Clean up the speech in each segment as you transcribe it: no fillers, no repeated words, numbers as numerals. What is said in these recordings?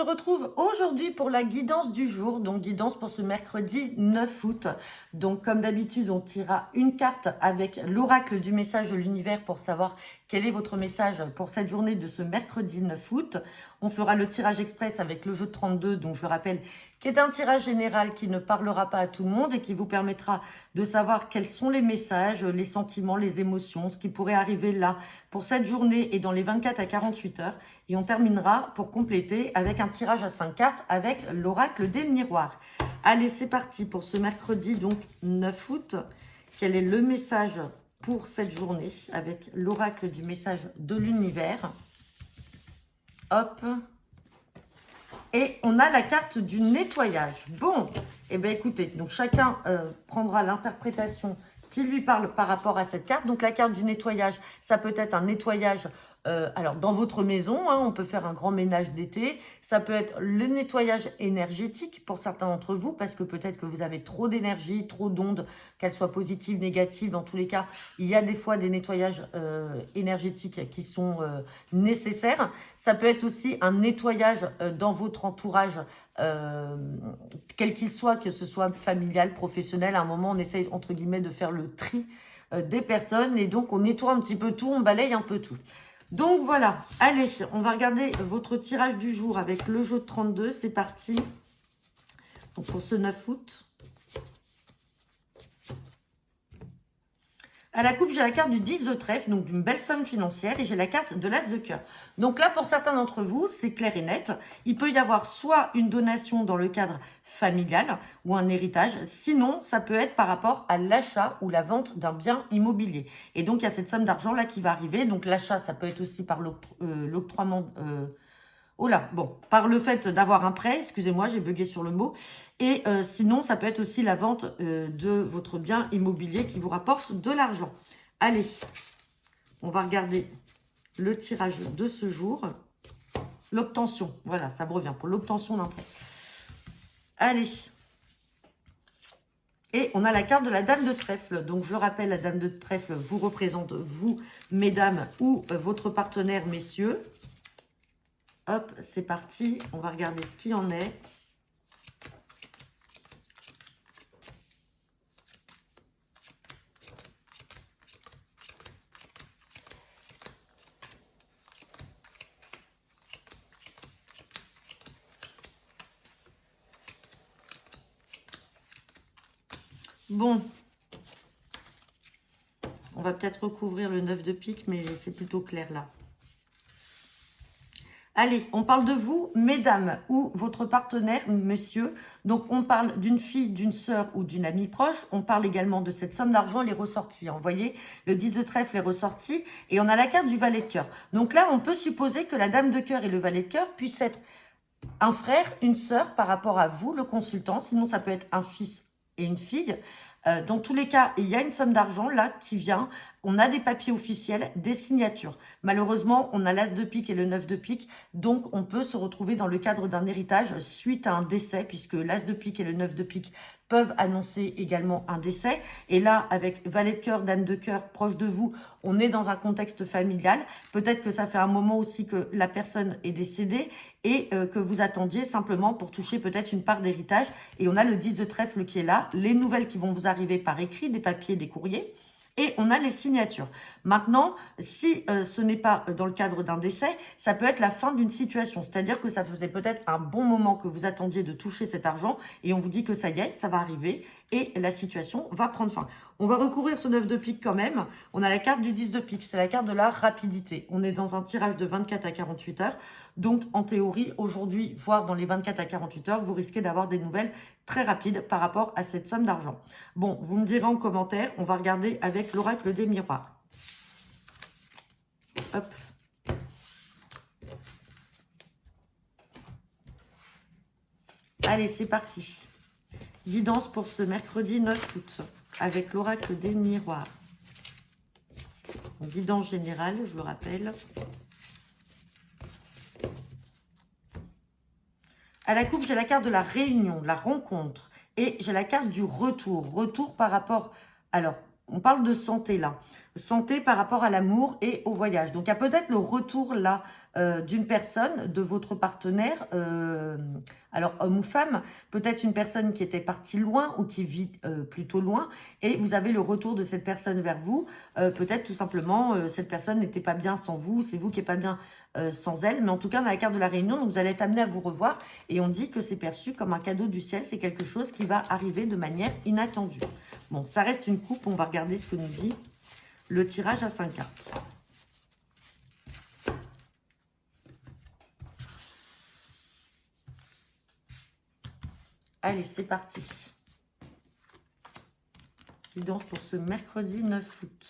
se retrouve aujourd'hui pour la guidance du jour, donc guidance pour ce mercredi 9 août. Donc comme d'habitude, on tirera une carte avec l'oracle du message de l'univers pour savoir quel est votre message pour cette journée de ce mercredi 9 août. On fera le tirage express avec le jeu de 32, donc je le rappelle, qui est un tirage général qui ne parlera pas à tout le monde et qui vous permettra de savoir quels sont les messages, les sentiments, les émotions, ce qui pourrait arriver là pour cette journée et dans les 24 à 48 heures. Et on terminera pour compléter avec un tirage à 5 cartes avec l'oracle des miroirs. Allez, c'est parti pour ce mercredi, donc 9 août. Quel est le message pour cette journée avec l'oracle du message de l'univers? Hop. Et on a la carte du nettoyage. Bon, et bien écoutez, donc chacun prendra l'interprétation qui lui parle par rapport à cette carte. Donc la carte du nettoyage, ça peut être un nettoyage, alors dans votre maison, hein, on peut faire un grand ménage d'été. Ça peut être le nettoyage énergétique pour certains d'entre vous, parce que peut-être que vous avez trop d'énergie, trop d'ondes, qu'elles soient positives, négatives. Dans tous les cas, il y a des fois des nettoyages énergétiques qui sont nécessaires. Ça peut être aussi un nettoyage dans votre entourage, quel qu'il soit, que ce soit familial, professionnel. À un moment, on essaye, entre guillemets, de faire le tri des personnes. Et donc, on nettoie un petit peu tout, on balaye un peu tout. Donc, voilà. Allez, on va regarder votre tirage du jour avec le jeu de 32. C'est parti. Donc, pour ce 9 août. À la coupe, j'ai la carte du 10 de trèfle, donc d'une belle somme financière, et j'ai la carte de l'as de cœur. Donc là, pour certains d'entre vous, c'est clair et net. Il peut y avoir soit une donation dans le cadre familial ou un héritage. Sinon, ça peut être par rapport à l'achat ou la vente d'un bien immobilier. Et donc, il y a cette somme d'argent-là qui va arriver. Donc, l'achat, ça peut être aussi par l'octroiement... Oh là, bon, par le fait d'avoir un prêt, excusez-moi, j'ai bugué sur le mot. Et sinon, ça peut être aussi la vente de votre bien immobilier qui vous rapporte de l'argent. Allez, on va regarder le tirage de ce jour. L'obtention, voilà, ça me revient pour l'obtention d'un prêt. Allez. Et on a la carte de la dame de trèfle. Donc, je rappelle, la dame de trèfle vous représente, vous, mesdames, ou votre partenaire, messieurs. Hop, c'est parti. On va regarder ce qu'il en est. Bon. On va peut-être recouvrir le 9 de pique, mais c'est plutôt clair là. Allez, on parle de vous, mesdames, ou votre partenaire, monsieur. Donc, on parle d'une fille, d'une sœur ou d'une amie proche. On parle également de cette somme d'argent, elle est ressortie. Vous voyez, le 10 de trèfle est ressorti. Et on a la carte du valet de cœur. Donc là, on peut supposer que la dame de cœur et le valet de cœur puissent être un frère, une sœur par rapport à vous, le consultant. Sinon, ça peut être un fils et une fille. Dans tous les cas, il y a une somme d'argent là qui vient. On a des papiers officiels, des signatures. Malheureusement, on a l'as de pique et le 9 de pique. Donc, on peut se retrouver dans le cadre d'un héritage suite à un décès, puisque l'as de pique et le 9 de pique peuvent annoncer également un décès. Et là, avec valet de cœur, dame de cœur proche de vous, on est dans un contexte familial. Peut-être que ça fait un moment aussi que la personne est décédée et que vous attendiez simplement pour toucher peut-être une part d'héritage. Et on a le 10 de trèfle qui est là, les nouvelles qui vont vous arriver par écrit, des papiers, des courriers. Et on a les signatures. Maintenant, si ce n'est pas dans le cadre d'un décès, ça peut être la fin d'une situation. C'est-à-dire que ça faisait peut-être un bon moment que vous attendiez de toucher cet argent et on vous dit que ça y est, ça va arriver et la situation va prendre fin. On va recouvrir ce 9 de pique quand même. On a la carte du 10 de pique, c'est la carte de la rapidité. On est dans un tirage de 24 à 48 heures. Donc, en théorie, aujourd'hui, voire dans les 24 à 48 heures, vous risquez d'avoir des nouvelles très rapides par rapport à cette somme d'argent. Bon, vous me direz en commentaire, on va regarder avec l'oracle des miroirs. Hop. Allez, c'est parti. Guidance pour ce mercredi 9 août avec l'oracle des miroirs. Guidance générale, je le rappelle. À la coupe, j'ai la carte de la réunion, de la rencontre. Et j'ai la carte du retour. Retour par rapport... Alors, on parle de santé là. santé par rapport à l'amour et au voyage. Donc, il y a peut-être le retour là d'une personne, de votre partenaire, alors homme ou femme, peut-être une personne qui était partie loin ou qui vit plutôt loin, et vous avez le retour de cette personne vers vous. Peut-être tout simplement, cette personne n'était pas bien sans vous, c'est vous qui n'êtes pas bien sans elle, mais en tout cas, on a la carte de la réunion, donc vous allez être amené à vous revoir, et on dit que c'est perçu comme un cadeau du ciel, c'est quelque chose qui va arriver de manière inattendue. Bon, ça reste une coupe, on va regarder ce que nous dit le tirage à 5 cartes. Allez, c'est parti. Guidance pour ce mercredi 9 août.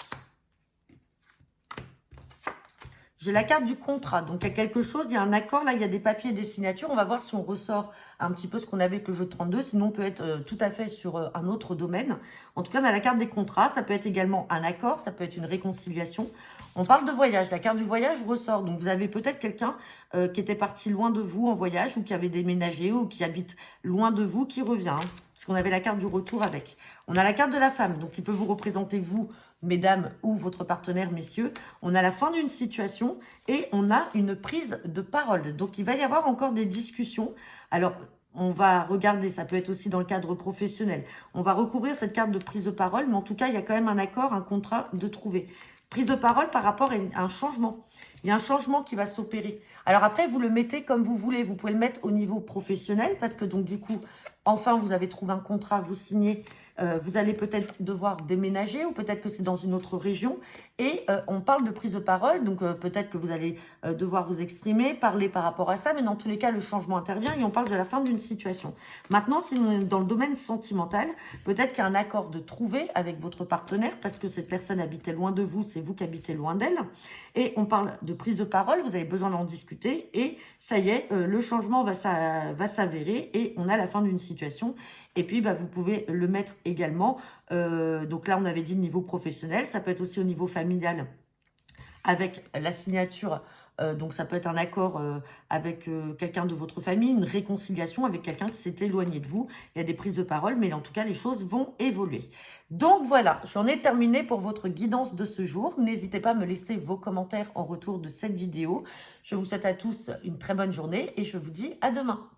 J'ai la carte du contrat, donc il y a quelque chose, il y a un accord, là il y a des papiers et des signatures. On va voir si on ressort un petit peu ce qu'on avait avec le jeu de 32, sinon on peut être tout à fait sur un autre domaine. En tout cas, on a la carte des contrats, ça peut être également un accord, ça peut être une réconciliation. On parle de voyage, la carte du voyage ressort, donc vous avez peut-être quelqu'un qui était parti loin de vous en voyage, ou qui avait déménagé, ou qui habite loin de vous, qui revient, hein, parce qu'on avait la carte du retour avec. On a la carte de la femme, donc qui peut vous représenter vous, mesdames, ou votre partenaire, messieurs. On a la fin d'une situation et on a une prise de parole. Donc, il va y avoir encore des discussions. Alors, on va regarder, ça peut être aussi dans le cadre professionnel. On va recouvrir cette carte de prise de parole, mais en tout cas, il y a quand même un accord, un contrat de trouver. Prise de parole par rapport à un changement. Il y a un changement qui va s'opérer. Alors après, vous le mettez comme vous voulez. Vous pouvez le mettre au niveau professionnel parce que donc du coup, enfin, vous avez trouvé un contrat, vous signez. Vous allez peut-être devoir déménager ou peut-être que c'est dans une autre région. Et on parle de prise de parole, donc peut-être que vous allez devoir vous exprimer, parler par rapport à ça, mais dans tous les cas, le changement intervient et on parle de la fin d'une situation. Maintenant, si on est dans le domaine sentimental, peut-être qu'il y a un accord de trouver avec votre partenaire parce que cette personne habitait loin de vous, c'est vous qui habitez loin d'elle. Et on parle de prise de parole, vous avez besoin d'en discuter et ça y est, le changement va s'avérer et on a la fin d'une situation. Et puis, bah, vous pouvez le mettre également. Donc là, on avait dit niveau professionnel. Ça peut être aussi au niveau familial avec la signature. Donc, ça peut être un accord avec quelqu'un de votre famille, une réconciliation avec quelqu'un qui s'est éloigné de vous. Il y a des prises de parole, mais en tout cas, les choses vont évoluer. Donc, voilà, j'en ai terminé pour votre guidance de ce jour. N'hésitez pas à me laisser vos commentaires en retour de cette vidéo. Je vous souhaite à tous une très bonne journée et je vous dis à demain.